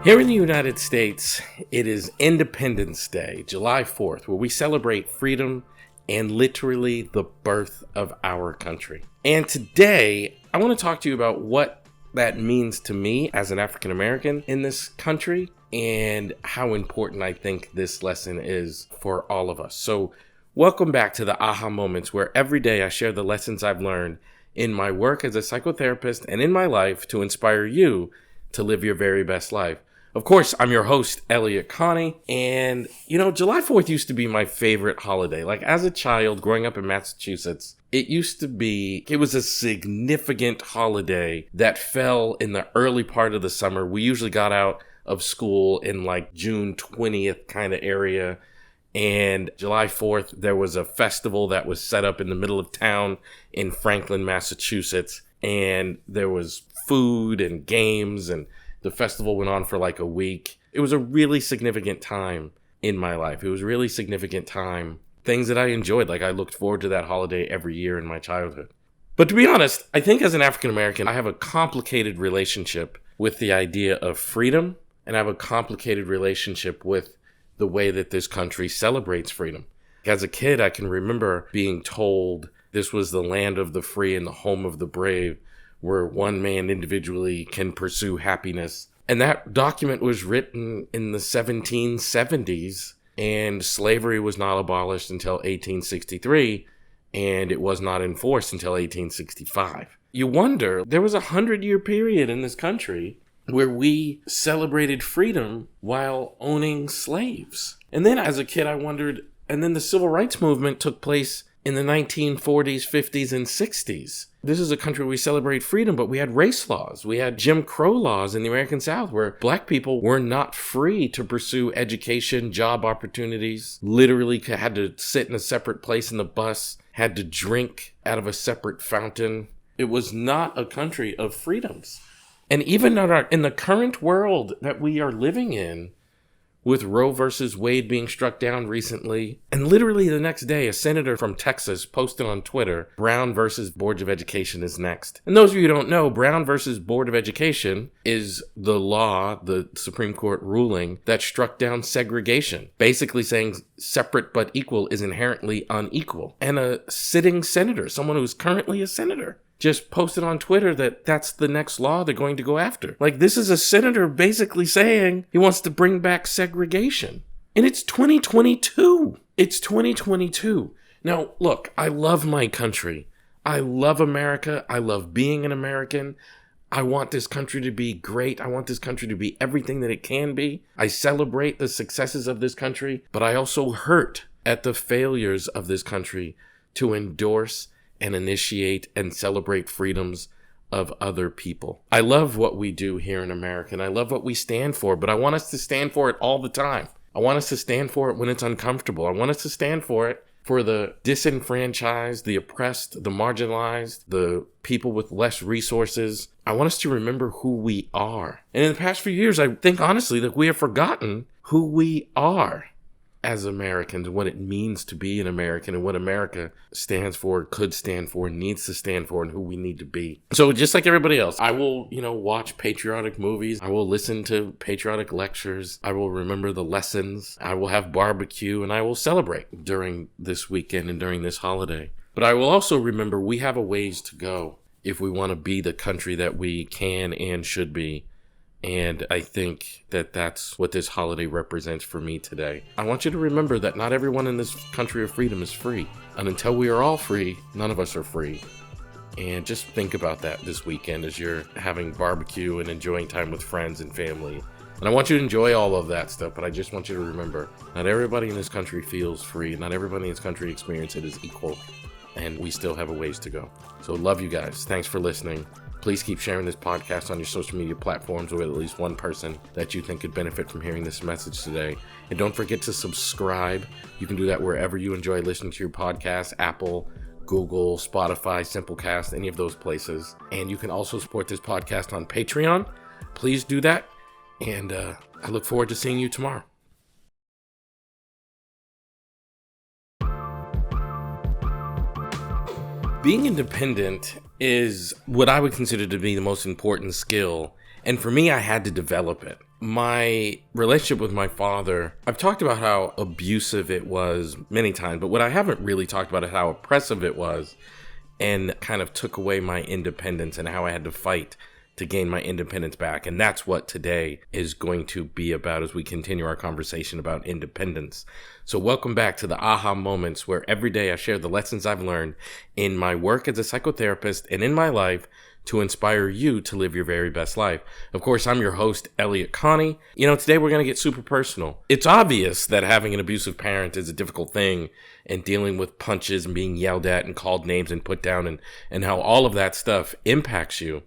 Here in the United States, it is Independence Day, July 4th, where we celebrate freedom and literally the birth of our country. And today, I want to talk to you about what that means to me as an African American in this country and how important I think this lesson is for all of us. So, welcome back to the Aha Moments, where every day I share the lessons I've learned in my work as a psychotherapist and in my life to inspire you to live your very best life. Of course, I'm your host, Elliott Connie, and July 4th used to be my favorite holiday. Like, as a child growing up in Massachusetts, it was a significant holiday that fell in the early part of the summer. We usually got out of school in like June 20th kind of area, and July 4th, there was a festival that was set up in the middle of town in Franklin, Massachusetts, and there was food and games, and the festival went on for like a week. It was a really significant time in my life. It was a really significant time. Things that I enjoyed. Like, I looked forward to that holiday every year in my childhood. But to be honest, I think as an African American, I have a complicated relationship with the idea of freedom, and I have a complicated relationship with the way that this country celebrates freedom. As a kid, I can remember being told this was the land of the free and the home of the brave, where one man individually can pursue happiness. And that document was written in the 1770s, and slavery was not abolished until 1863, and it was not enforced until 1865. You wonder, there was a 100-year period in this country where we celebrated freedom while owning slaves. And then as a kid, I wondered, and then the civil rights movement took place in the 1940s, 50s, and 60s. This is a country where we celebrate freedom, but we had race laws. We had Jim Crow laws in the American South where black people were not free to pursue education, job opportunities, literally had to sit in a separate place in the bus, had to drink out of a separate fountain. It was not a country of freedoms. And even in the current world that we are living in, with Roe versus Wade being struck down recently, and literally the next day, a senator from Texas posted on Twitter, Brown versus Board of Education is next. And those of you who don't know, Brown versus Board of Education is the law, the Supreme Court ruling that struck down segregation, basically saying separate but equal is inherently unequal. And a sitting senator, someone who's currently a senator, just posted on Twitter that that's the next law they're going to go after. Like, this is a senator basically saying he wants to bring back segregation. And it's 2022. It's 2022. Now, look, I love my country. I love America. I love being an American. I want this country to be great. I want this country to be everything that it can be. I celebrate the successes of this country, but I also hurt at the failures of this country to endorse and initiate and celebrate freedoms of other people. I love what we do here in America, and I love what we stand for, but I want us to stand for it all the time. I want us to stand for it when it's uncomfortable. I want us to stand for it for the disenfranchised, the oppressed, the marginalized, the people with less resources. I want us to remember who we are. And in the past few years, I think honestly that we have forgotten who we are as Americans, what it means to be an American, and what America stands for, could stand for, needs to stand for, and who we need to be. So just like everybody else, I will, watch patriotic movies. I will listen to patriotic lectures. I will remember the lessons. I will have barbecue, and I will celebrate during this weekend and during this holiday. But I will also remember we have a ways to go if we want to be the country that we can and should be. And I think that that's what this holiday represents for me today. I want you to remember that not everyone in this country of freedom is free. And until we are all free, none of us are free. And just think about that this weekend as you're having barbecue and enjoying time with friends and family. And I want you to enjoy all of that stuff, but I just want you to remember, not everybody in this country feels free. Not everybody in this country experiences it as equal. And we still have a ways to go. So love you guys. Thanks for listening. Please keep sharing this podcast on your social media platforms with at least one person that you think could benefit from hearing this message today. And don't forget to subscribe. You can do that wherever you enjoy listening to your podcast, Apple, Google, Spotify, Simplecast, any of those places. And you can also support this podcast on Patreon. Please do that. And I look forward to seeing you tomorrow. Being independent is what I would consider to be the most important skill, and for me, I had to develop it. My relationship with my father, I've talked about how abusive it was many times, but what I haven't really talked about is how oppressive it was and kind of took away my independence and how I had to fight to gain my independence back. And that's what today is going to be about as we continue our conversation about independence. So welcome back to the aha moments, where every day I share the lessons I've learned in my work as a psychotherapist and in my life to inspire you to live your very best life. Of course, I'm your host, Elliott Connie. Today we're going to get super personal. It's obvious that having an abusive parent is a difficult thing, and dealing with punches and being yelled at and called names and put down and how all of that stuff impacts you.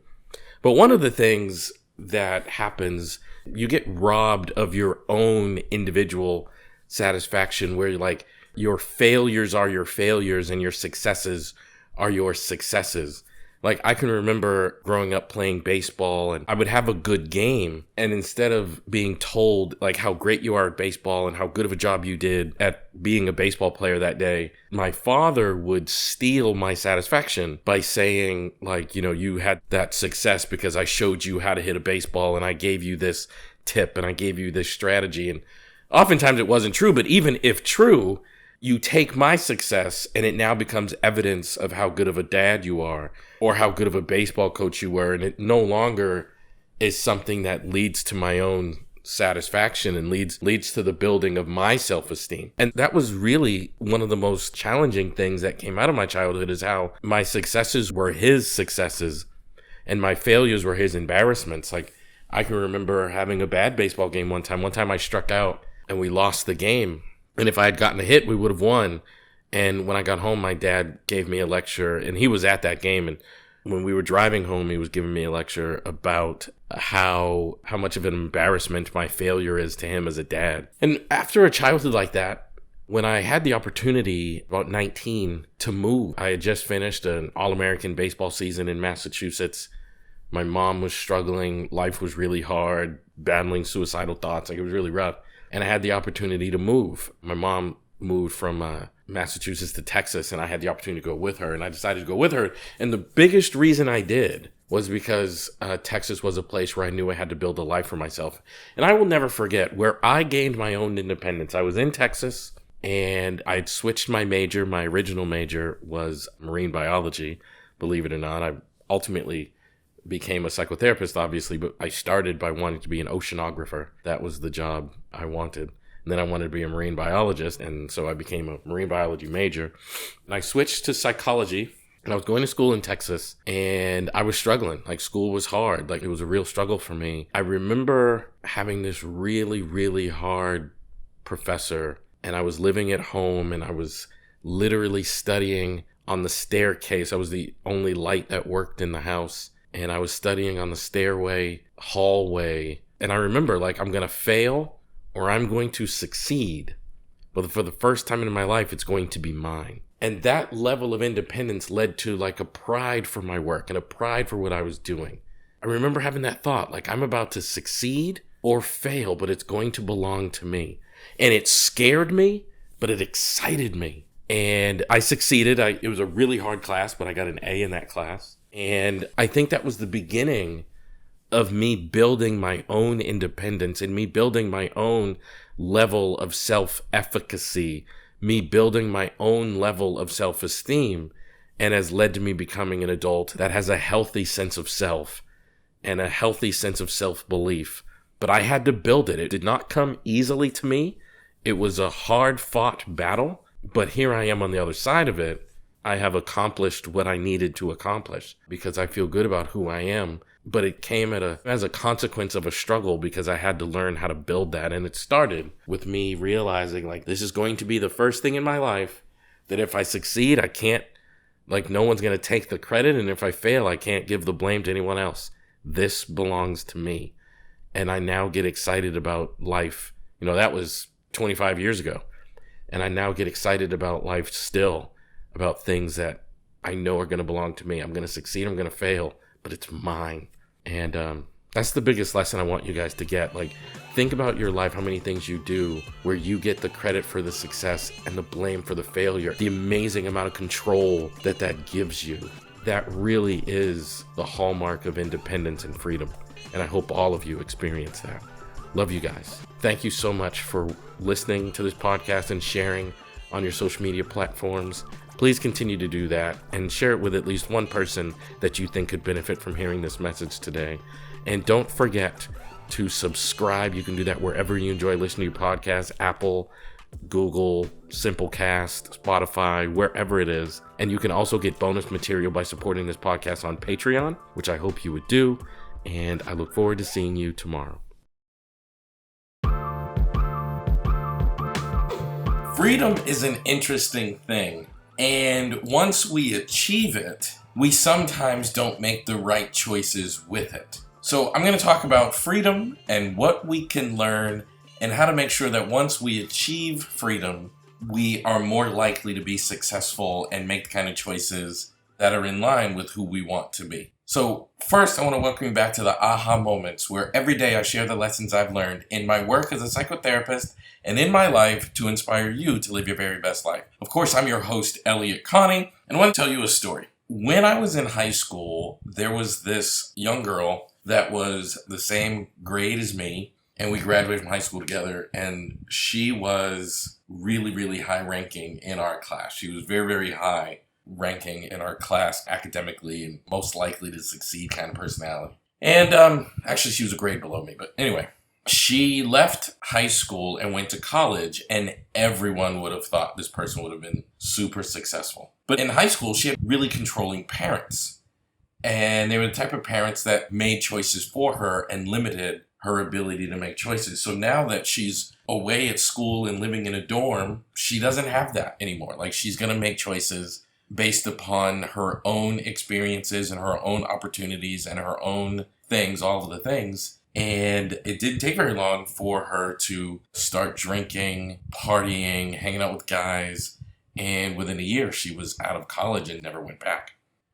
But one of the things that happens, you get robbed of your own individual satisfaction, where like your failures are your failures and your successes are your successes. Like, I can remember growing up playing baseball, and I would have a good game, and instead of being told like how great you are at baseball and how good of a job you did at being a baseball player that day, my father would steal my satisfaction by saying like, you had that success because I showed you how to hit a baseball and I gave you this tip and I gave you this strategy. And oftentimes it wasn't true, but even if true, you take my success and it now becomes evidence of how good of a dad you are or how good of a baseball coach you were. And it no longer is something that leads to my own satisfaction and leads to the building of my self-esteem. And that was really one of the most challenging things that came out of my childhood, is how my successes were his successes and my failures were his embarrassments. Like, I can remember having a bad baseball game one time. One time I struck out and we lost the game. And if I had gotten a hit, we would have won. And when I got home, my dad gave me a lecture, and he was at that game. And when we were driving home, he was giving me a lecture about how much of an embarrassment my failure is to him as a dad. And after a childhood like that, when I had the opportunity, about 19, to move, I had just finished an All-American baseball season in Massachusetts. My mom was struggling. Life was really hard, battling suicidal thoughts. Like, it was really rough. And I had the opportunity to move. My mom moved from Massachusetts to Texas, and I had the opportunity to go with her, and I decided to go with her. And the biggest reason I did was because Texas was a place where I knew I had to build a life for myself. And I will never forget where I gained my own independence. I was in Texas, and I'd switched my major. My original major was marine biology, believe it or not. I ultimately became a psychotherapist, obviously, but I started by wanting to be an oceanographer. That was the job I wanted. And then I wanted to be a marine biologist, and so I became a marine biology major. And I switched to psychology, and I was going to school in Texas, and I was struggling. Like, school was hard. Like, it was a real struggle for me. I remember having this really, really hard professor, and I was living at home, and I was literally studying on the staircase. I was the only light that worked in the house. And I was studying on the stairway, hallway. And I remember, like, I'm going to fail or I'm going to succeed. But for the first time in my life, it's going to be mine. And that level of independence led to like a pride for my work and a pride for what I was doing. I remember having that thought, like, I'm about to succeed or fail, but it's going to belong to me. And it scared me, but it excited me. And I succeeded. It was a really hard class, but I got an A in that class. And I think that was the beginning of me building my own independence and me building my own level of self-efficacy, me building my own level of self-esteem, and has led to me becoming an adult that has a healthy sense of self and a healthy sense of self-belief. But I had to build it. It did not come easily to me. It was a hard-fought battle, but here I am on the other side of it. I have accomplished what I needed to accomplish because I feel good about who I am. But it came as a consequence of a struggle because I had to learn how to build that. And it started with me realizing, like, this is going to be the first thing in my life that if I succeed, I can't, like, no one's going to take the credit. And if I fail, I can't give the blame to anyone else. This belongs to me. And I now get excited about life. That was 25 years ago. And I now get excited about life still, about things that I know are going to belong to me. I'm going to succeed, I'm going to fail, but it's mine. And that's the biggest lesson I want you guys to get. Like, think about your life, how many things you do where you get the credit for the success and the blame for the failure, the amazing amount of control that gives you. That really is the hallmark of independence and freedom. And I hope all of you experience that. Love you guys. Thank you so much for listening to this podcast and sharing on your social media platforms. Please continue to do that and share it with at least one person that you think could benefit from hearing this message today. And don't forget to subscribe. You can do that wherever you enjoy listening to your podcasts, Apple, Google, Simplecast, Spotify, wherever it is. And you can also get bonus material by supporting this podcast on Patreon, which I hope you would do. And I look forward to seeing you tomorrow. Freedom is an interesting thing. And once we achieve it, we sometimes don't make the right choices with it. So I'm going to talk about freedom and what we can learn and how to make sure that once we achieve freedom, we are more likely to be successful and make the kind of choices that are in line with who we want to be. So first, I want to welcome you back to the aha moments, where every day I share the lessons I've learned in my work as a psychotherapist and in my life to inspire you to live your very best life. Of course, I'm your host, Elliott Connie, and I want to tell you a story. When I was in high school, there was this young girl that was the same grade as me, and we graduated from high school together, and she was really, really high ranking in our class. She was very, very high ranking in our class academically and most likely to succeed kind of personality. And actually, she was a grade below me, but anyway. She left high school and went to college, and everyone would have thought this person would have been super successful. But in high school, she had really controlling parents. And they were the type of parents that made choices for her and limited her ability to make choices. So now that she's away at school and living in a dorm, she doesn't have that anymore. Like, she's going to make choices based upon her own experiences and her own opportunities and her own things, all of the things. And it didn't take very long for her to start drinking, partying, hanging out with guys. And within a year, she was out of college and never went back.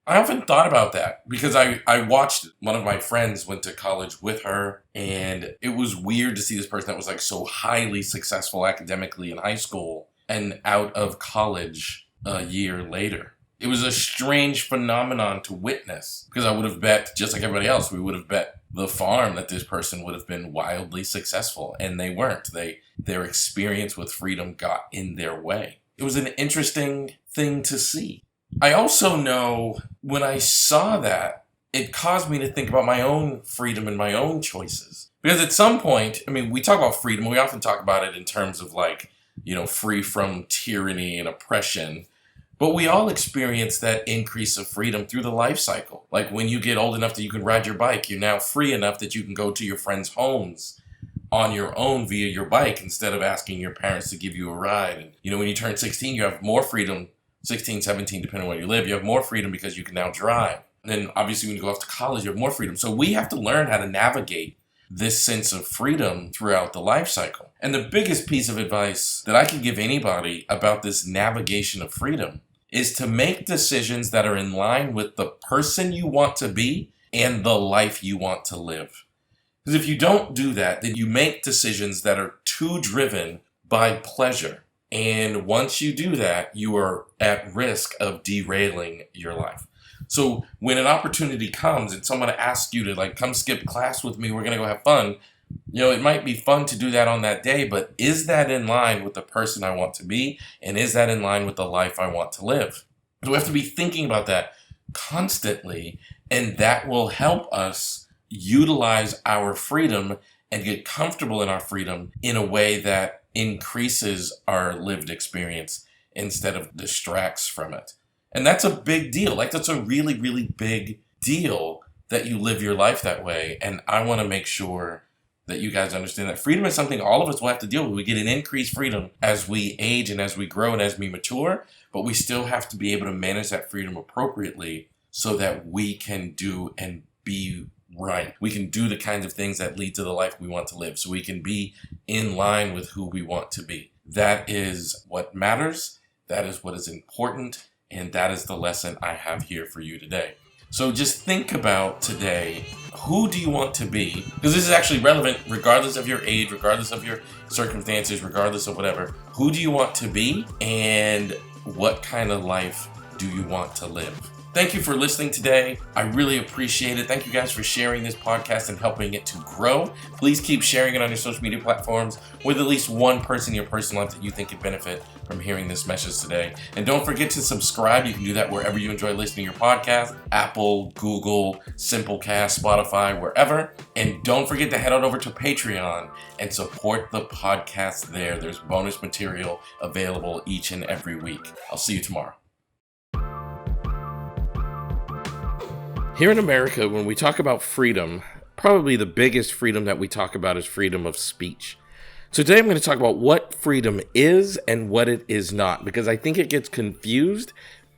I often thought about that because I watched one of my friends went to college with her. And it was weird to see this person that was like so highly successful academically in high school and out of college a year later. It was a strange phenomenon to witness because I would have bet, just like everybody else, we would have bet the farm that this person would have been wildly successful, and they weren't. Their experience with freedom got in their way. It was an interesting thing to see. I also know when I saw that, it caused me to think about my own freedom and my own choices. Because at some point, I mean, we talk about freedom, we often talk about it in terms of like, free from tyranny and oppression. But we all experience that increase of freedom through the life cycle. Like when you get old enough that you can ride your bike, you're now free enough that you can go to your friends' homes on your own via your bike instead of asking your parents to give you a ride. And, when you turn 16, you have more freedom, 16, 17, depending on where you live, you have more freedom because you can now drive. And then obviously when you go off to college, you have more freedom. So we have to learn how to navigate this sense of freedom throughout the life cycle. And the biggest piece of advice that I can give anybody about this navigation of freedom is to make decisions that are in line with the person you want to be and the life you want to live. Because if you don't do that, then you make decisions that are too driven by pleasure. And once you do that, you are at risk of derailing your life. So when an opportunity comes and someone asks you to come skip class with me, we're going to go have fun. It might be fun to do that on that day, but is that in line with the person I want to be? And is that in line with the life I want to live? So we have to be thinking about that constantly, and that will help us utilize our freedom and get comfortable in our freedom in a way that increases our lived experience instead of distracts from it. And that's a big deal. That's a really, really big deal that you live your life that way. And I want to make sure that you guys understand that freedom is something all of us will have to deal with. We get an increased freedom as we age and as we grow and as we mature, but we still have to be able to manage that freedom appropriately so that we can do and be right. We can do the kinds of things that lead to the life we want to live, so we can be in line with who we want to be. That is what matters. That is what is important. And that is the lesson I have here for you today. So just think about today, who do you want to be? Because this is actually relevant regardless of your age, regardless of your circumstances, regardless of whatever. Who do you want to be? And what kind of life do you want to live? Thank you for listening today. I really appreciate it. Thank you guys for sharing this podcast and helping it to grow. Please keep sharing it on your social media platforms with at least one person in your personal life that you think could benefit from hearing this message today. And don't forget to subscribe. You can do that wherever you enjoy listening to your podcast: Apple, Google, Simplecast, Spotify, wherever. And don't forget to head on over to Patreon and support the podcast there. There's bonus material available each and every week. I'll see you tomorrow. Here in America, when we talk about freedom, probably the biggest freedom that we talk about is freedom of speech. So today I'm going to talk about what freedom is and what it is not, because I think it gets confused,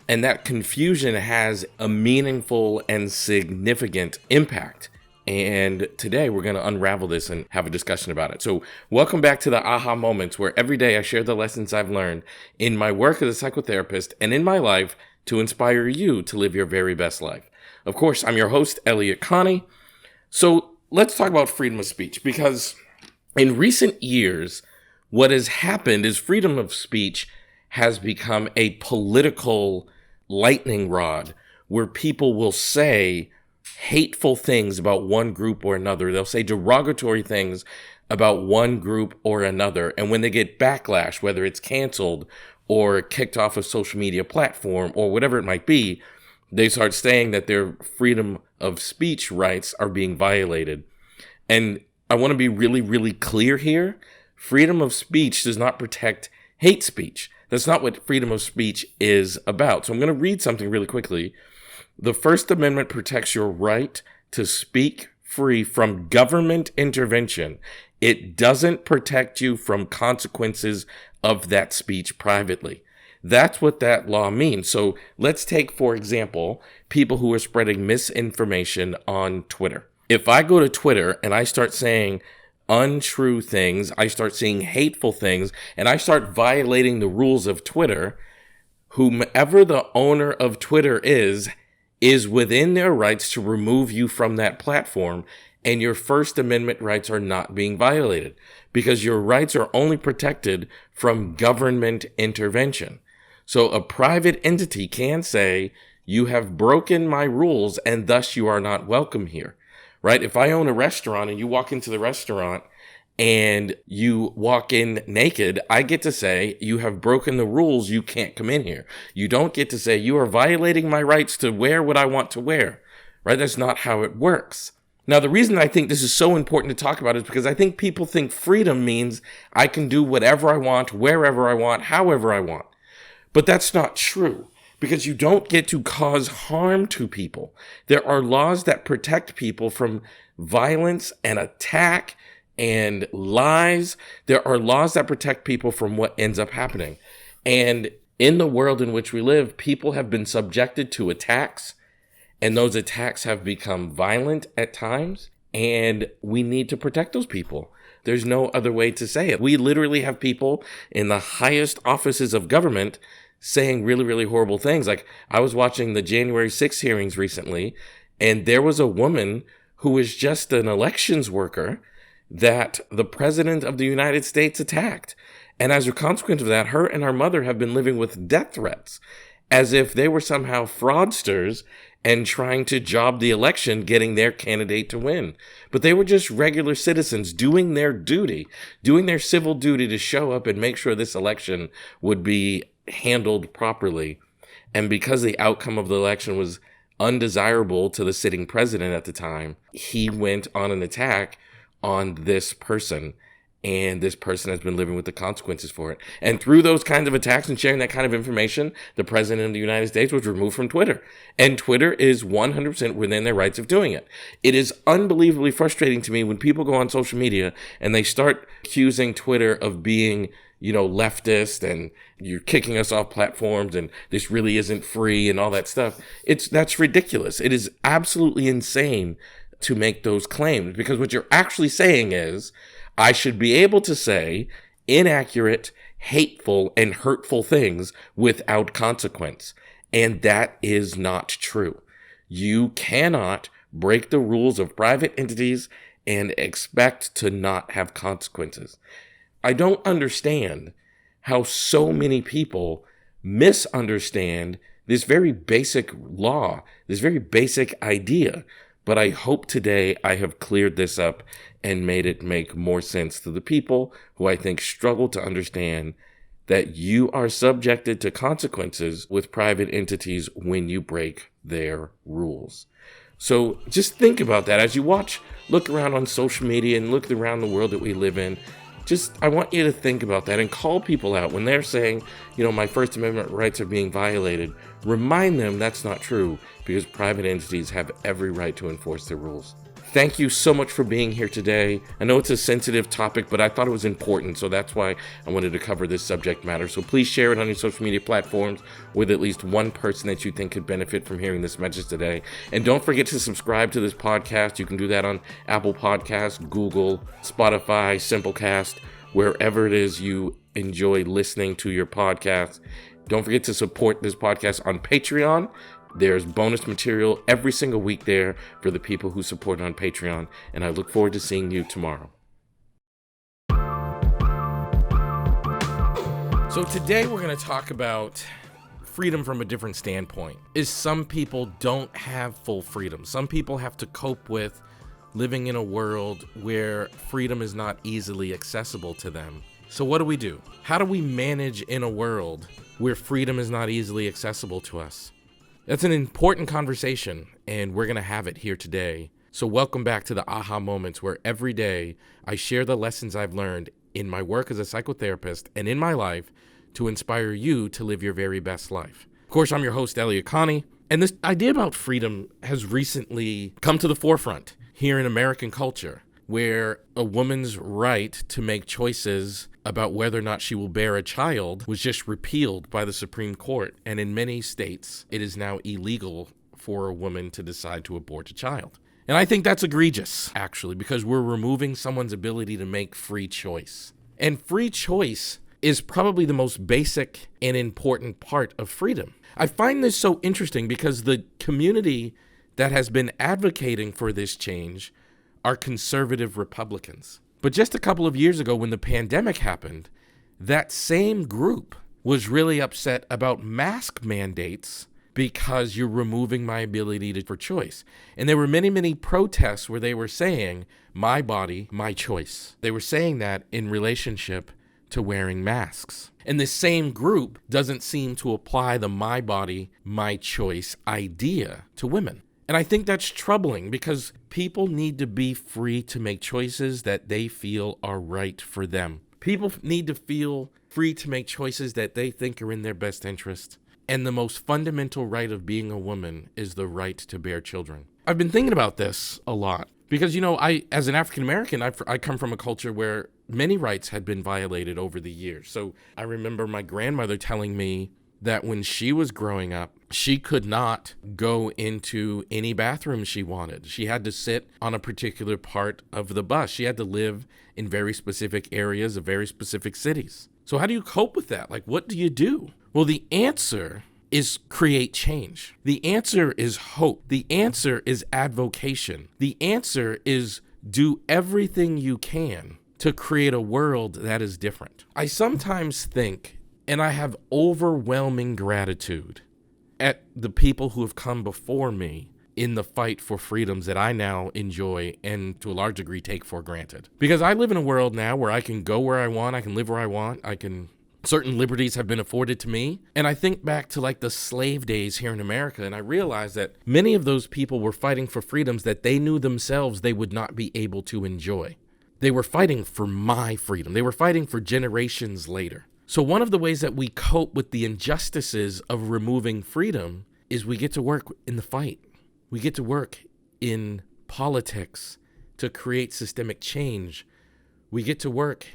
and that confusion has a meaningful and significant impact. And today we're going to unravel this and have a discussion about it. So welcome back to the Aha Moments, where every day I share the lessons I've learned in my work as a psychotherapist and in my life to inspire you to live your very best life. Of course, I'm your host, Elliott Connie. So let's talk about freedom of speech, because in recent years, what has happened is freedom of speech has become a political lightning rod where people will say hateful things about one group or another. They'll say derogatory things about one group or another. And when they get backlash, whether it's canceled or kicked off a social media platform or whatever it might be, they start saying that their freedom of speech rights are being violated. And I want to be really, really clear here. Freedom of speech does not protect hate speech. That's not what freedom of speech is about. So I'm going to read something really quickly. The First Amendment protects your right to speak free from government intervention. It doesn't protect you from consequences of that speech privately. That's what that law means. So let's take, for example, people who are spreading misinformation on Twitter. If I go to Twitter and I start saying untrue things, I start saying hateful things, and I start violating the rules of Twitter, whomever the owner of Twitter is within their rights to remove you from that platform, and your First Amendment rights are not being violated because your rights are only protected from government intervention. So a private entity can say, you have broken my rules and thus you are not welcome here, right? If I own a restaurant and you walk into the restaurant and you walk in naked, I get to say, you have broken the rules, you can't come in here. You don't get to say, you are violating my rights to wear what I want to wear, right? That's not how it works. Now, the reason I think this is so important to talk about is because I think people think freedom means I can do whatever I want, wherever I want, however I want. But that's not true, because you don't get to cause harm to people. There are laws that protect people from violence and attack and lies. There are laws that protect people from what ends up happening. And in the world in which we live, people have been subjected to attacks, and those attacks have become violent at times, and we need to protect those people. There's no other way to say it. We literally have people in the highest offices of government saying really, really horrible things. Like, I was watching the January 6th hearings recently, and there was a woman who was just an elections worker that the president of the United States attacked. And as a consequence of that, her and her mother have been living with death threats, as if they were somehow fraudsters and trying to job the election, getting their candidate to win. But they were just regular citizens doing their duty, doing their civil duty to show up and make sure this election would be handled properly. And because the outcome of the election was undesirable to the sitting president at the time, he went on an attack on this person. And this person has been living with the consequences for it. And through those kinds of attacks and sharing that kind of information, the president of the United States was removed from Twitter. And Twitter is 100% within their rights of doing it. It is unbelievably frustrating to me when people go on social media and they start accusing Twitter of being, leftist, and you're kicking us off platforms and this really isn't free and all that stuff. That's ridiculous. It is absolutely insane to make those claims, because what you're actually saying is, I should be able to say inaccurate, hateful, and hurtful things without consequence. And that is not true. You cannot break the rules of private entities and expect to not have consequences. I don't understand how so many people misunderstand this very basic law, this very basic idea. But I hope today I have cleared this up and made it make more sense to the people who I think struggle to understand that you are subjected to consequences with private entities when you break their rules. So just think about that as you look around on social media and look around the world that we live in. I want you to think about that and call people out when they're saying, my First Amendment rights are being violated. Remind them that's not true, because private entities have every right to enforce their rules. Thank you so much for being here today. I know it's a sensitive topic, but I thought it was important, so that's why I wanted to cover this subject matter. So please share it on your social media platforms with at least one person that you think could benefit from hearing this message today. And don't forget to subscribe to this podcast. You can do that on Apple Podcasts, Google, Spotify, Simplecast, wherever it is you enjoy listening to your podcast. Don't forget to support this podcast on Patreon. There's bonus material every single week there for the people who support on Patreon, and I look forward to seeing you tomorrow. So today we're going to talk about freedom from a different standpoint. Some people don't have full freedom. Some people have to cope with living in a world where freedom is not easily accessible to them. So what do? How do we manage in a world where freedom is not easily accessible to us? That's an important conversation, and we're going to have it here today. So welcome back to the Aha Moments, where every day I share the lessons I've learned in my work as a psychotherapist and in my life to inspire you to live your very best life. Of course, I'm your host, Elliott Connie, and this idea about freedom has recently come to the forefront here in American culture, where a woman's right to make choices about whether or not she will bear a child was just repealed by the Supreme Court. And in many states, it is now illegal for a woman to decide to abort a child. And I think that's egregious, actually, because we're removing someone's ability to make free choice. And free choice is probably the most basic and important part of freedom. I find this so interesting because the community that has been advocating for this change are conservative Republicans. But just a couple of years ago, when the pandemic happened, that same group was really upset about mask mandates because you're removing my ability for choice. And there were many, many protests where they were saying, my body, my choice. They were saying that in relationship to wearing masks. And this same group doesn't seem to apply the my body, my choice idea to women. And I think that's troubling because people need to be free to make choices that they feel are right for them. People need to feel free to make choices that they think are in their best interest. And the most fundamental right of being a woman is the right to bear children. I've been thinking about this a lot because, as an African American, I come from a culture where many rights had been violated over the years. So I remember my grandmother telling me that when she was growing up, she could not go into any bathroom she wanted. She had to sit on a particular part of the bus. She had to live in very specific areas of very specific cities. So how do you cope with that? What do you do? Well, the answer is create change. The answer is hope. The answer is advocation. The answer is do everything you can to create a world that is different. I sometimes think, and I have overwhelming gratitude at the people who have come before me in the fight for freedoms that I now enjoy and to a large degree take for granted. Because I live in a world now where I can go where I want, I can live where I want, certain liberties have been afforded to me. And I think back to the slave days here in America, and I realize that many of those people were fighting for freedoms that they knew themselves they would not be able to enjoy. They were fighting for my freedom. They were fighting for generations later. So one of the ways that we cope with the injustices of removing freedom is we get to work in the fight. We get to work in politics to create systemic change. We get to work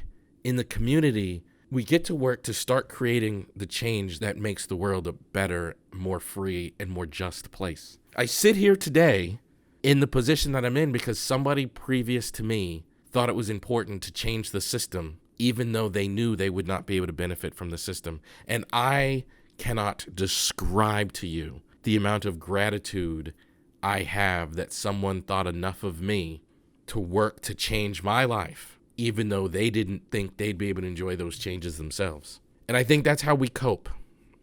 in the community. We get to work to start creating the change that makes the world a better, more free, and more just place. I sit here today in the position that I'm in because somebody previous to me thought it was important to change the system, even though they knew they would not be able to benefit from the system. And I cannot describe to you the amount of gratitude I have that someone thought enough of me to work to change my life, even though they didn't think they'd be able to enjoy those changes themselves. And I think that's how we cope.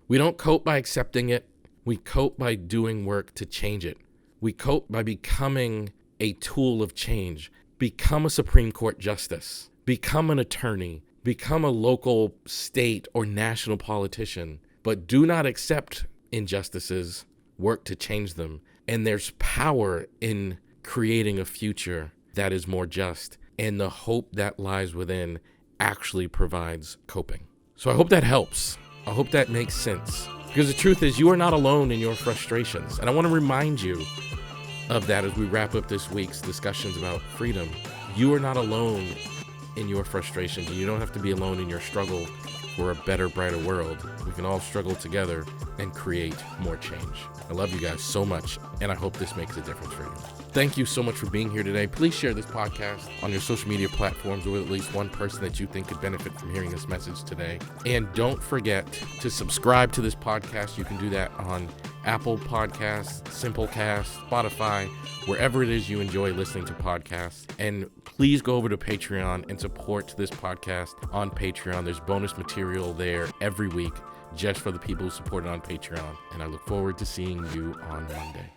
We don't cope by accepting it. We cope by doing work to change it. We cope by becoming a tool of change. Become a Supreme Court justice. Become an attorney. Become a local, state, or national politician. But do not accept injustices. Work to change them. And there's power in creating a future that is more just. And the hope that lies within actually provides coping. So I hope that helps. I hope that makes sense. Because the truth is, you are not alone in your frustrations. And I want to remind you of that as we wrap up this week's discussions about freedom. You are not alone in your frustrations, and you don't have to be alone in your struggle for a better, brighter world. We can all struggle together and create more change. I love you guys so much, and I hope this makes a difference for you. Thank you so much for being here today. Please share this podcast on your social media platforms with at least one person that you think could benefit from hearing this message today. And don't forget to subscribe to this podcast. You can do that on Apple Podcasts, Simplecast, Spotify, wherever it is you enjoy listening to podcasts. And please go over to Patreon and support this podcast on Patreon. There's bonus material there every week just for the people who support it on Patreon. And I look forward to seeing you on Monday.